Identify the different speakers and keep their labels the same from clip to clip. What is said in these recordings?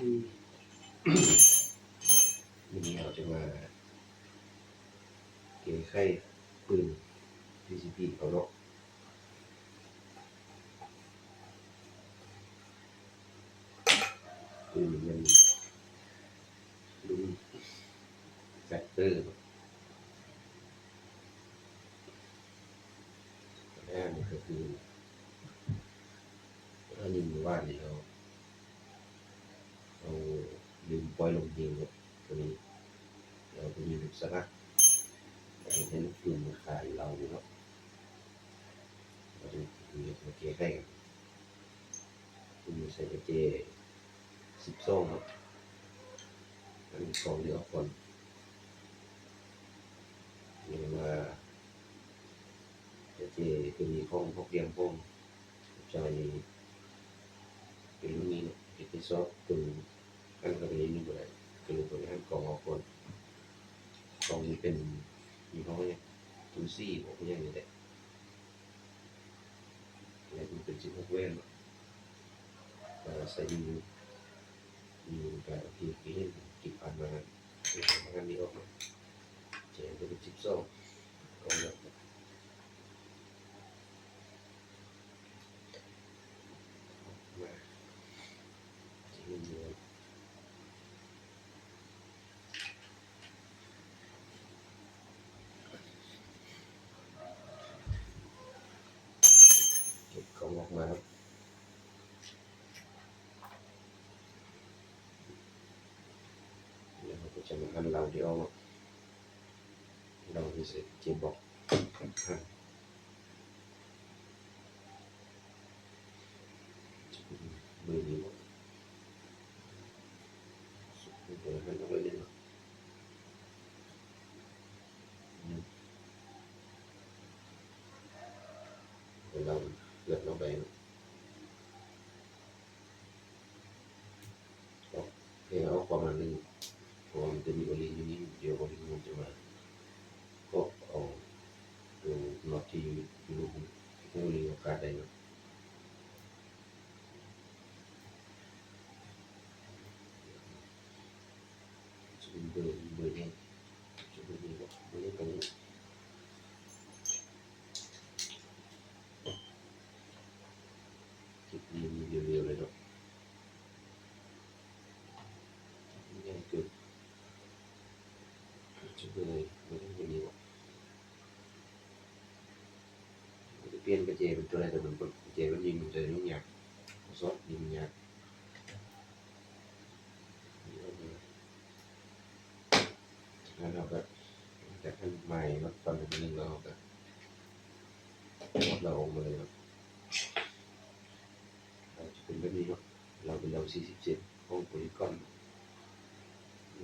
Speaker 1: วันนี้เราจะมาเกี่ยไข่ปืน PCP เอาเนาะปืนมันรุ่นแฟกเตอร์แรกนี่ก็คือถ้ายิงว่านี่เราลืมปล่อยลงยิงเนี่ยตัวนี้เราจะมีลูกสลักเห็นลูกปืนมันขายเราเนาะเราจะมาเกี่ยไข่กันคุณใส่กระเจ12เนาะอันนี้กองเดียวก่อนนี่ว่าจะเป็นมีห้องพกเรียงห้องจะมีเป็นรุ่นนี้เนาะที่ชอบเป็นอันก็เป็นนี่บ่ได้คือตัวนี้กองออกก่อนกองนี้เป็นยี่ห้อเนี่ยทูซี่บอกว่าอย่างนี้แหละแล้วมันเป็น16เว้นใส่อยู่แบบที่เห็นกี่พันมาเป็นงานนี้ออกมาเจ๋งเป็น12กองแบบมาที่นี่เก็บกองออกมาครับแล้วเราก็จะมาหั่นเราที่ออกมาเราที่เสร็จเก็บบอกหั่นมือนี้หมดสุดตัวหั่นเอาไว้เลยเนาะเราเลือกเราไปเอาประมาณนึงพอมันจะมีโอลิงอยู่นี่เดี๋ยวโอลิงมันจะมาก็เอาตัวน็อตที่อยู่ลูกโอลิงออกาได้เนาะจะเป็นเบอร์นี้จะเป็นนี้ก็เบอร์นี้ตรงนี้จิบนี้มีเรียวๆเลยเนาะง่ายเกินจะเบอร์ไม่ได้เป็นนี้หรอกจะเปลี่ยนกระเจเป็นตัวอะไรแต่มันกระเจมันยิงมันจะยุ่งยากซอสยิงยากแล้วเราก็จากขั้นใหม่มาตอนนึงเราก็เราออกมาเลยครับจะเป็นแบบนี้เนาะเราเป็นเรา47ห้องโพลีกอน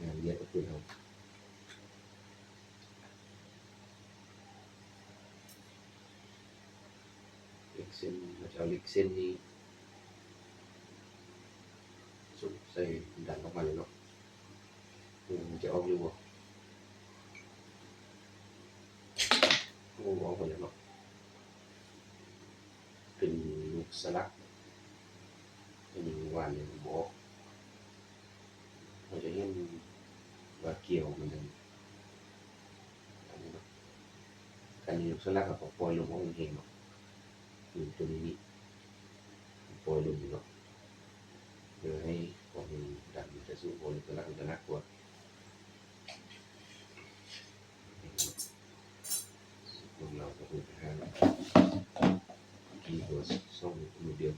Speaker 1: งานเยอะก็คือเราเล็กเส้นเราจะเอาเล็กเส้นนี้สุดใส่ดันออกมาเลยเนาะมันจะออกอยู่บ่ออกมาเลยเนาะเป็นลูกสลักเป็นวานเนี่ยบอกเราจะเห็นว่าเกี่ยวมันเลยอันนี้ลูกสลักกับปล่อยลงห้องเองเนาะคือตัวนี้ปล่อยลงเนาะเพื่อให้ของมันดันจะสู้โอลิกลักมันจะนักกว่าเราก็คือหากี่ตัวส่งมือเดียว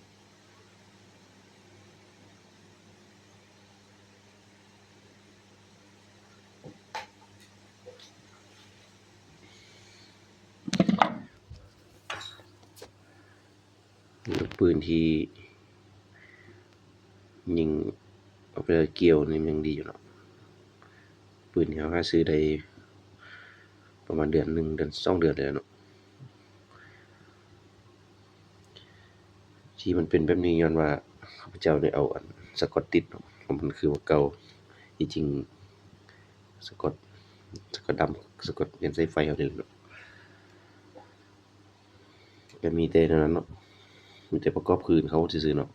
Speaker 1: ปืนที่ยิงเอาไปเกี่ยวนี่ยังดีอยู่เนาะปืนที่เขาหาซื้อได้ประมาณเดือน1เดือน2เดือนเลยเนาะที่มันเป็นแบบนี้ย้อนว่าข้าพเจ้าได้เอาอันสกอตติดเนาะมันคือว่าเก่าที่จริงสกอตดำสกอตเย็นใส่ไฟเอานี่เนาะก็มีแต่นั้นเนาะมีแต่ประกอบคืนเขาซื่อๆเนาะ